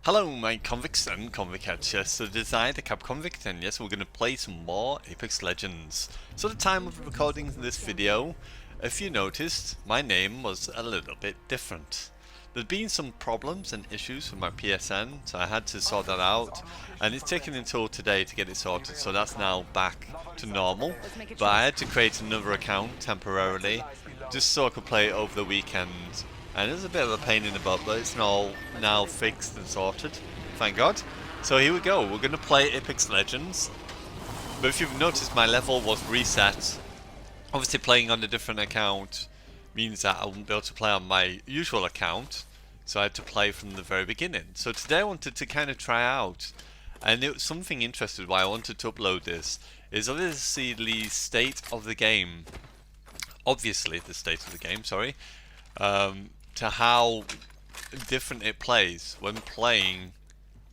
Hello my convicts and convict heads, yes, so Desire the Cab Convict, and yes, we're going to play some more Apex Legends. So at the time of recording this video, if you noticed, my name was a little bit different. There'd been some problems and issues with my PSN, so I had to sort that out, and it's taken until today to get it sorted, so that's now back to normal. But I had to create another account temporarily, just so I could play it over the weekend. And it was a bit of a pain in the butt, but it's all now fixed and sorted, thank God. So here we go, we're going to play Apex Legends. But if you've noticed, my level was reset. Obviously playing on a different account means that I wouldn't be able to play on my usual account, so I had to play from the very beginning. So today I wanted to kind of try out, and it was something interesting why I wanted to upload this, is obviously the state of the game. Sorry. To how different it plays when playing,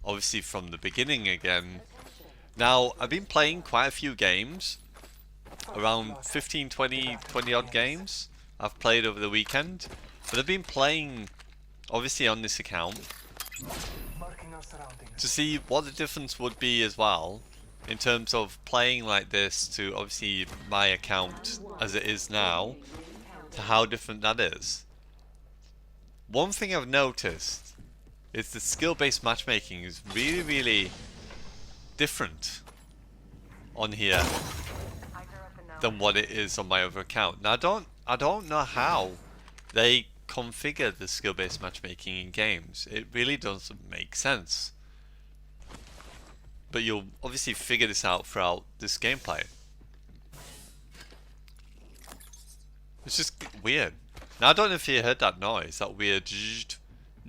obviously from the beginning again. Now, I've been playing quite a few games, around 15, 20 odd games I've played over the weekend, but I've been playing, obviously on this account, to see what the difference would be as well, in terms of playing like this to obviously my account as it is now, to how different that is. One thing I've noticed is the skill-based matchmaking is really different on here than what it is on my other account. Now I don't know how they configure the skill-based matchmaking in games. It really doesn't make sense. But you'll obviously figure this out throughout this gameplay. It's just weird. Now I don't know if you heard that noise, that weird zzzzt,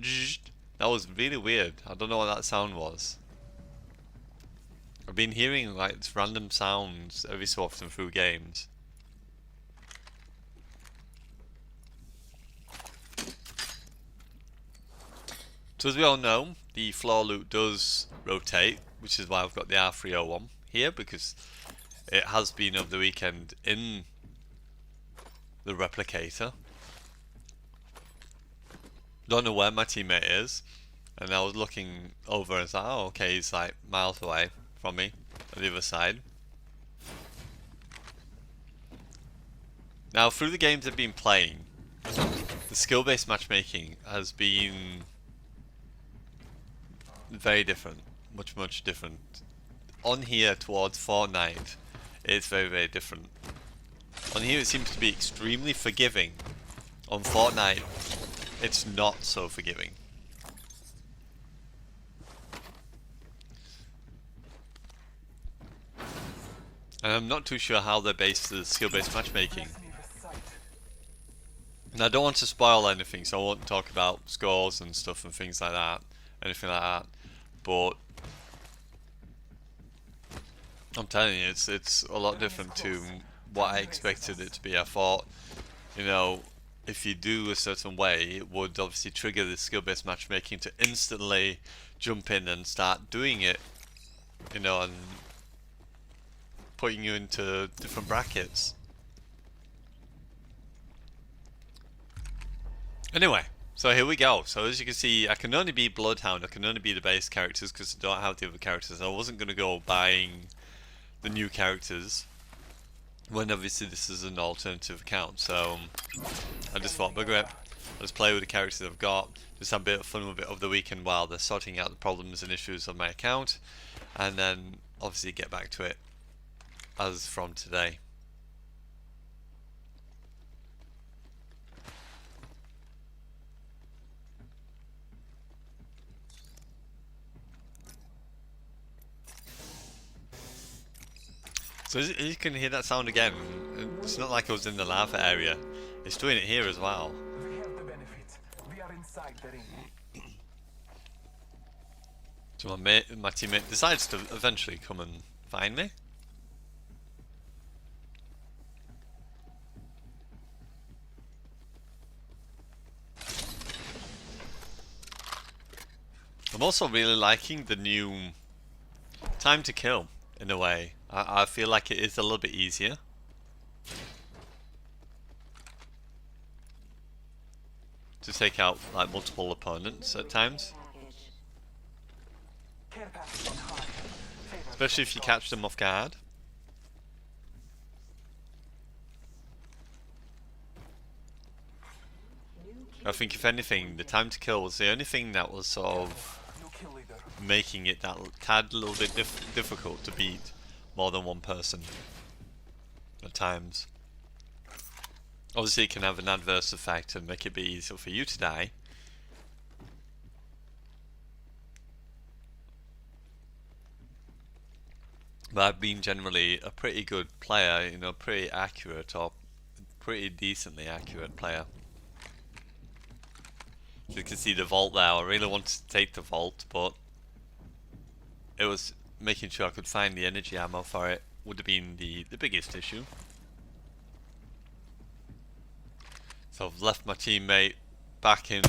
zzzzt. That was really weird. I don't know what that sound was. I've been hearing like random sounds every so often through games. So as we all know, the floor loot does rotate, which is why I've got the R301 here, because it has been over the weekend in the replicator. Don't know where my teammate is, and I was looking over and was like, oh okay, he's like miles away from me on the other side. Now through the games I've been playing, the skill-based matchmaking has been very different, much different. On here towards Fortnite, it's very different. On here it seems to be extremely forgiving. On Fortnite, it's not so forgiving. And I'm not too sure how they base the skill-based matchmaking. And I don't want to spoil anything, so I won't talk about scores and stuff and things like that, anything like that. But I'm telling you, it's a lot different to what I expected it to be. I thought, you know, if you do a certain way, it would obviously trigger the skill-based matchmaking to instantly jump in and start doing it, you know, and putting you into different brackets. Anyway, so here we go. So as you can see, I can only be Bloodhound, I can only be the base characters because I don't have the other characters. I wasn't going to go buying the new characters when obviously this is an alternative account, so I just thought, bugger it, I'll just play with the characters I've got, just have a bit of fun with it over the weekend while they're sorting out the problems and issues on my account, and then obviously get back to it as from today. So as you can hear that sound again, it's not like I was in the lava area, it's doing it here as well. We have the benefit. We are inside the ring. So my teammate decides to eventually come and find me. I'm also really liking the new time to kill, in a way. I feel like it is a little bit easier. To take out like multiple opponents at times. Care package on high. Favor especially if you catch them off guard. I think if anything, the time to kill was the only thing that was sort of new kill leader. making it that tad little bit difficult to beat more than one person at times. Obviously it can have an adverse effect and make it be easier for you to die. But I've been generally a pretty good player, you know, pretty accurate or pretty decently accurate player. So you can see the vault there. I really wanted to take the vault, but it was making sure I could find the energy ammo for it would have been the biggest issue. So I've left my teammate back in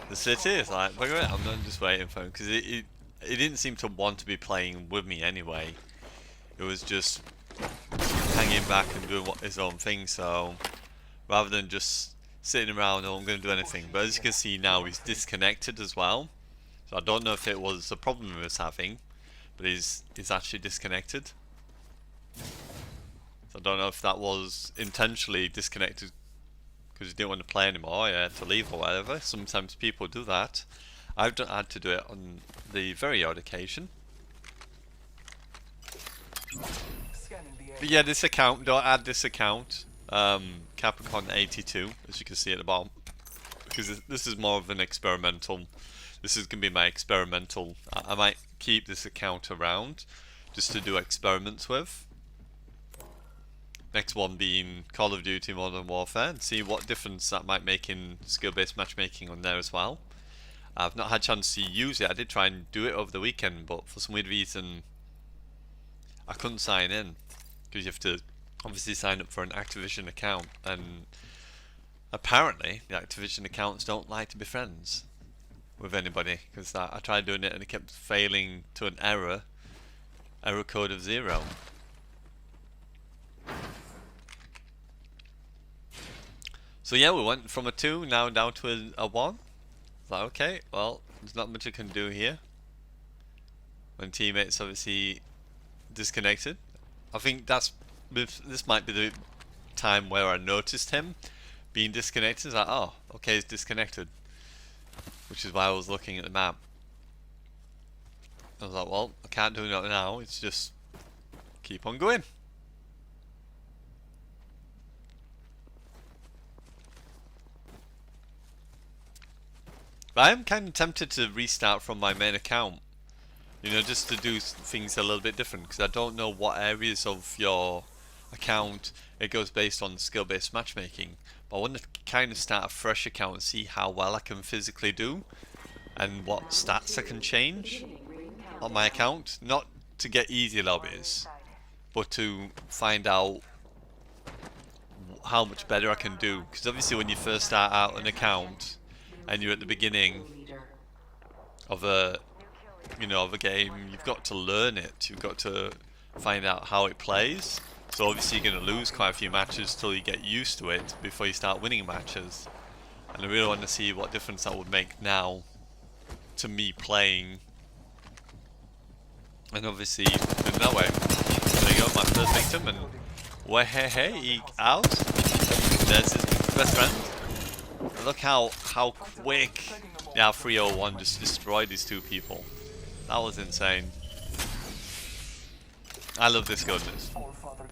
the city. It's like, bugger it, I'm not just waiting for him, because it didn't seem to want to be playing with me anyway. It was just hanging back and doing his own thing, so rather than just sitting around, oh, I'm going to do anything. But as you can see now, he's disconnected as well. So I don't know if it was a problem he was having, but he's actually disconnected. So I don't know if that was intentionally disconnected because he didn't want to play anymore, yeah, to leave or whatever. Sometimes people do that. I've had to do it on the very odd occasion. Scanning the area. But yeah, this account, don't add this account, Capricorn82, as you can see at the bottom, because this is more of an experimental. This is going to be my experimental. I might keep this account around just to do experiments with. Next one being Call of Duty Modern Warfare, and see what difference that might make in skill-based matchmaking on there as well. I've not had a chance to use it. I did try and do it over the weekend, but for some weird reason I couldn't sign in, because you have to obviously sign up for an Activision account, and apparently the Activision accounts don't like to be friends with anybody, because I tried doing it and it kept failing to an error code of 0. So yeah, we went from a 2 now down to a 1. It's like, okay, well, there's not much I can do here when teammates obviously disconnected. I think this might be the time where I noticed him being disconnected. It's like, oh, okay, he's disconnected, which is why I was looking at the map. I was like, well, I can't do that now, it's just keep on going. But I am kind of tempted to restart from my main account, you know, just to do things a little bit different, because I don't know what areas of your account it goes based on skill-based matchmaking. But I want to kind of start a fresh account and see how well I can physically do and what stats I can change on my account. Not to get easy lobbies, but to find out how much better I can do. Because obviously when you first start out an account and you're at the beginning of a game, you've got to learn it. You've got to find out how it plays. So obviously you're going to lose quite a few matches till you get used to it before you start winning matches. And I really want to see what difference that would make now to me playing. And obviously in that way, there you go, my first victim, and hey, out. There's his best friend. Look how quick, yeah, 301 just destroyed these two people. That was insane. I love this gun. It's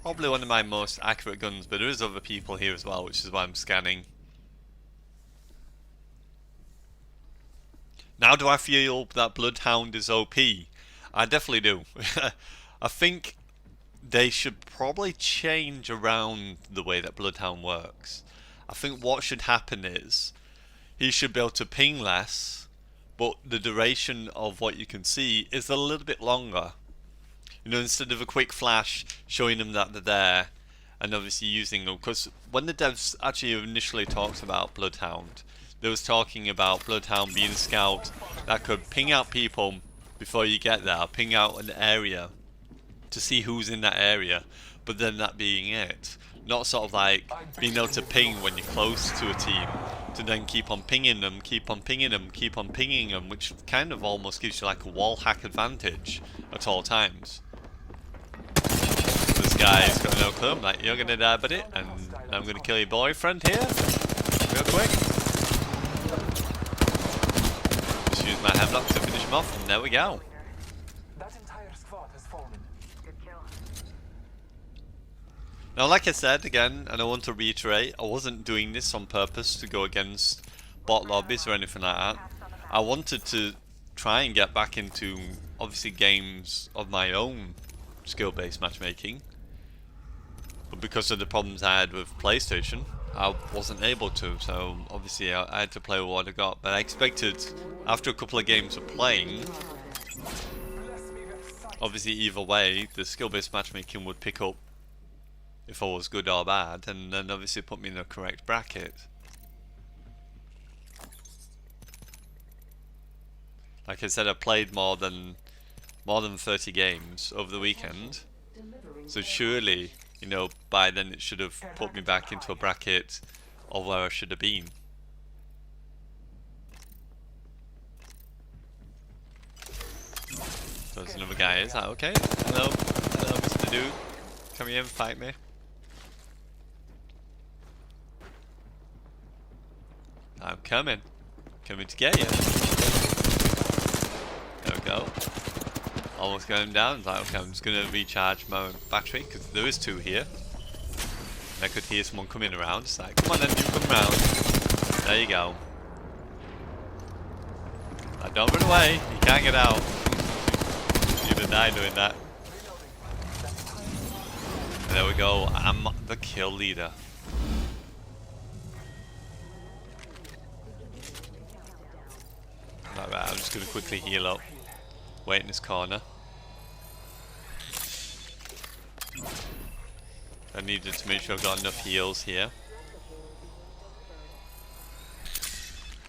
probably one of my most accurate guns, but there is other people here as well, which is why I'm scanning. Now, do I feel that Bloodhound is OP? I definitely do. I think they should probably change around the way that Bloodhound works. I think what should happen is he should be able to ping less, but the duration of what you can see is a little bit longer. You know, instead of a quick flash showing them that they're there and obviously using them. Because when the devs actually initially talked about Bloodhound, they was talking about Bloodhound being a scout that could ping out people before you get there, ping out an area to see who's in that area, but then that being it. Not sort of like being able to ping when you're close to a team, to then keep on pinging them, keep on pinging them, keep on pinging them, which kind of almost gives you like a wall hack advantage at all times. This guy's got no clue. I'm like, you're gonna die, buddy, and I'm gonna kill your boyfriend here, real quick. Just use my hemlock to finish him off, and there we go. That entire squad has fallen. Good kill. Now, like I said again, and I want to reiterate, I wasn't doing this on purpose to go against bot lobbies or anything like that. I wanted to try and get back into, obviously, games of my own skill-based matchmaking. But because of the problems I had with PlayStation, I wasn't able to, so obviously I had to play with what I got. But I expected, after a couple of games of playing, obviously either way, the skill-based matchmaking would pick up if I was good or bad, and then obviously put me in the correct bracket. Like I said, I played more than 30 games over the weekend, so surely, you know, by then it should have put me back into a bracket of where I should have been. So there's another guy. Is that okay? Hello, hello, Mr. Dude. Come here and fight me. I'm coming to get you. There we go. Almost got him down. Like, okay, I'm just gonna recharge my battery because there is two here. I could hear someone coming around. It's like, come on then, you come round. There you go. Like, don't run away. You can't get out. You're gonna die doing that. And there we go. I'm the kill leader. Alright, I'm just gonna quickly heal up. Wait in this corner. I needed to make sure I've got enough heals here.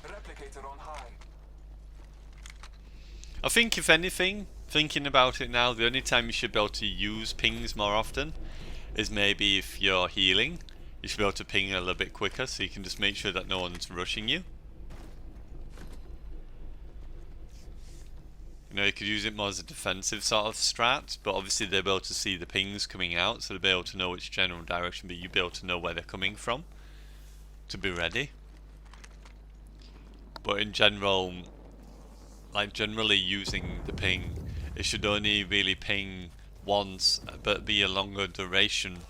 Replicator on high. I think if anything, thinking about it now, the only time you should be able to use pings more often is maybe if you're healing. You should be able to ping a little bit quicker so you can just make sure that no one's rushing you. You know, you could use it more as a defensive sort of strat, but obviously they'll be able to see the pings coming out, so they'll be able to know which general direction, but you'll be able to know where they're coming from to be ready. But in general, like generally using the ping, it should only really ping once, but be a longer duration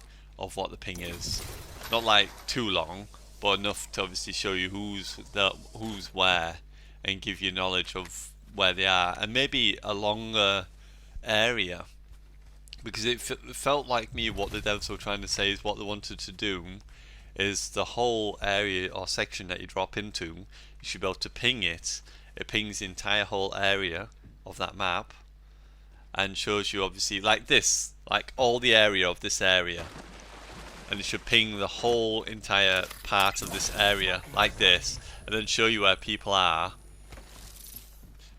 of what the ping is. Not like too long, but enough to obviously show you who's where and give you knowledge of where they are, and maybe a longer area, because it felt like me what the devs were trying to say is what they wanted to do is the whole area or section that you drop into, you should be able to ping it. It pings the entire whole area of that map and shows you obviously like this, like all the area of this area, and it should ping the whole entire part of this area like this, and then show you where people are.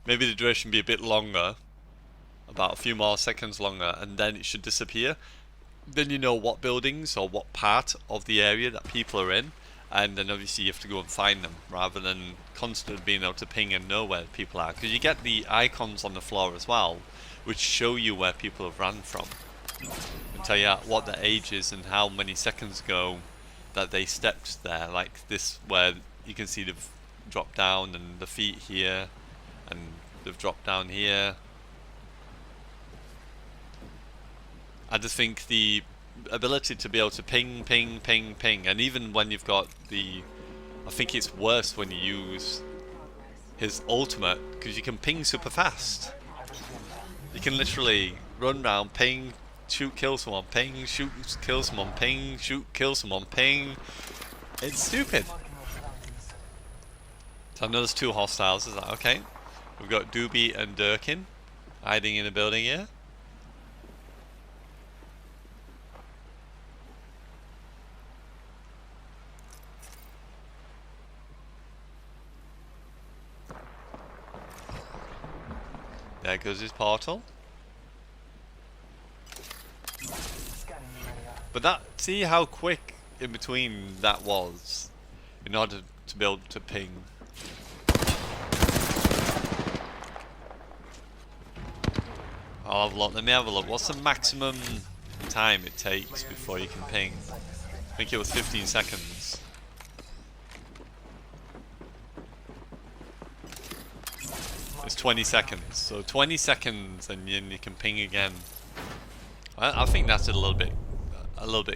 Maybe the duration be a bit longer, about a few more seconds longer, and then it should disappear. Then you know what buildings or what part of the area that people are in, and then obviously you have to go and find them, rather than constantly being able to ping and know where people are. Because you get the icons on the floor as well, which show you where people have ran from, and tell you what their age is and how many seconds ago that they stepped there. Like this, where you can see they've dropped down and the feet here, and they've dropped down here. I just think the ability to be able to ping, ping, ping, ping, and even when you've got the, I think it's worse when you use his ultimate, because you can ping super fast. You can literally run around, ping, shoot, kill someone, ping, shoot, kill someone, ping, shoot, kill someone, ping. It's stupid. So I know there's two hostiles. Is that okay? We've got Doobie and Durkin hiding in a building here. There goes his portal. Scanning the area. But that, see how quick in between that was, in order to be able to ping. I'll have a look. Let me have a look. What's the maximum time it takes before you can ping? I think it was 15 seconds. It's 20 seconds. So 20 seconds and then you can ping again. I think that's a little bit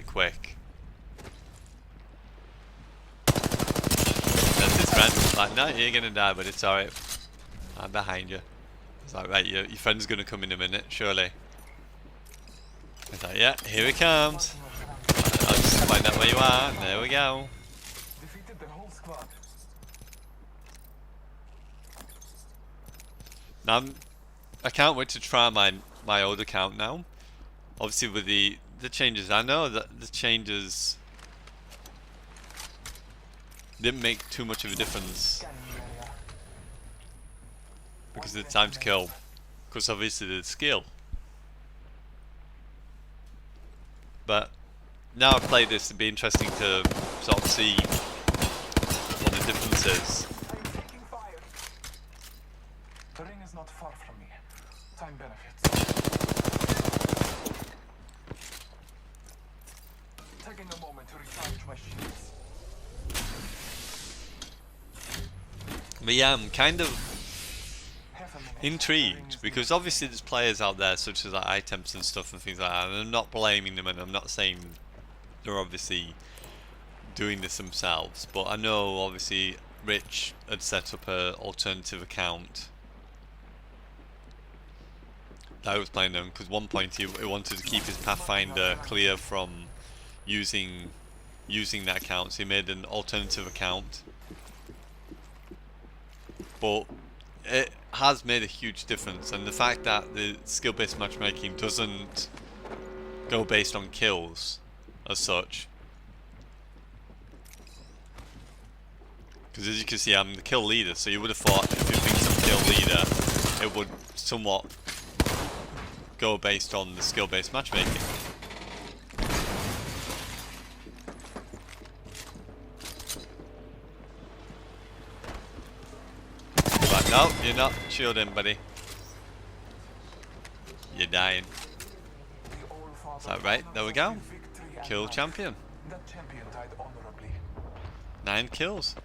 quick. That's his friend. Like, no, you're gonna die, but it's alright. I'm behind you. It's like, right, your friend's gonna come in a minute, surely. It's like, yeah, here he comes. I'll just find out where you are, and there we go. Defeated the whole squad. Now, I can't wait to try my old account now. Obviously with the changes, I know that the changes didn't make too much of a difference Scanning the area. because of the time to kill, because obviously the skill. But now I've played this, it'd be interesting to sort of see what the difference is. I'm taking fire. The ring is not far from me. Time benefits. Taking a moment to recharge my shields. But yeah, I'm kind of Half a minute. intrigued because obviously there's players out there such as like iTemps and stuff and things like that, and I'm not blaming them and I'm not saying they're obviously doing this themselves, but I know obviously Rich had set up an alternative account that I was playing on because one point he wanted to keep his Pathfinder clear from using that account, so he made an alternative account. But it has made a huge difference, and the fact that the skill-based matchmaking doesn't go based on kills as such, because as you can see I'm the kill leader, so you would have thought if you think some kill leader it would somewhat go based on the skill-based matchmaking. But no, you're not shielding, buddy. You're dying. The All-Father Is that right? There we go. victory and Kill life. champion. That champion died honorably. 9 kills.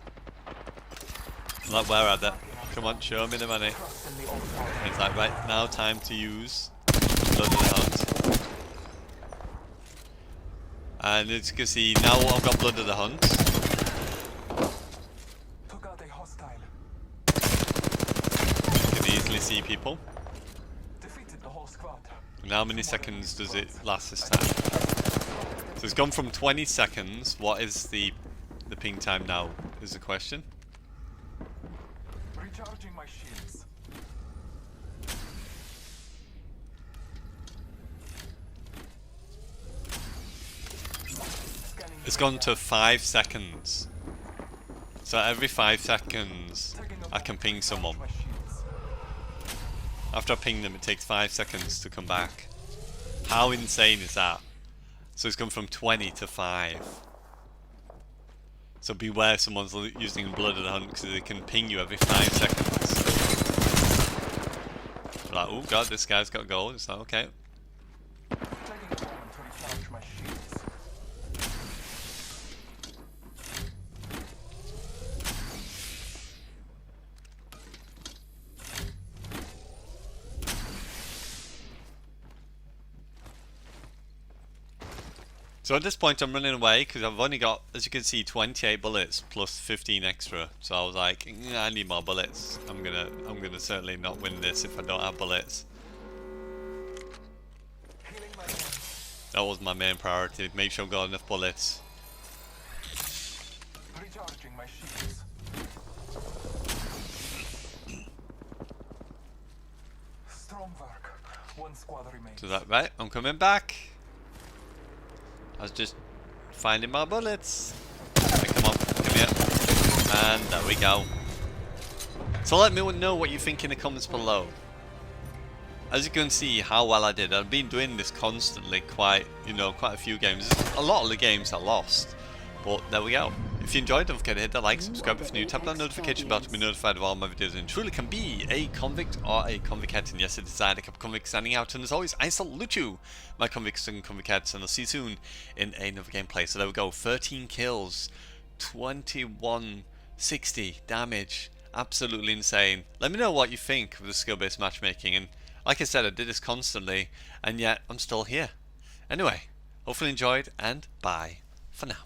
Like, where are they? Come on, show me the money. Trust in the All-Father. It's like, right, now time to use Blood of the Hunt. And as you can see, now I've got Blood of the Hunt. Took out a hostile. You can easily see people. Defeated the whole squad. And how many seconds does it last this time? So it's gone from 20 seconds. What is the ping time now, is the question. Recharging my shields. Scanning It's the gone area. to 5 seconds. So every 5 seconds Taking a I can moment to ping recharge someone. my shields. After I ping them, it takes 5 seconds to come back. How insane is that? So it's gone from 20 to 5. So beware if someone's using Blood of the Hunt because they can ping you every 5 seconds. Like, oh god, this guy's got gold. It's like, okay. Taking a moment to recharge my shields. So at this point I'm running away because I've only got, as you can see, 28 bullets plus 15 extra. So I was like, I need more bullets. I'm gonna certainly not win this if I don't have bullets. Healing my hands. That was my main priority. Make sure I've got enough bullets. Recharging my shields. Strong work. One squad remains. So that right? I'm coming back. I was just finding my bullets. Right, come on, come here. And there we go. So let me know what you think in the comments below. as you can see how well I did. I've been doing this constantly, quite a few games. A lot of the games I lost, but there we go. If you enjoyed, don't forget to hit that like, subscribe if you're new, tap that notification bell to be notified of all my videos, and truly can be a convict or a convict. And yes, it is I, the Captain Convict, standing out, and as always, I salute you, my convicts and convicts, and I'll see you soon in another gameplay. So there we go, 13 kills, 2160 damage, absolutely insane. Let me know what you think of the skill-based matchmaking, and like I said, I did this constantly, and yet I'm still here. Anyway, hopefully enjoyed, and bye for now.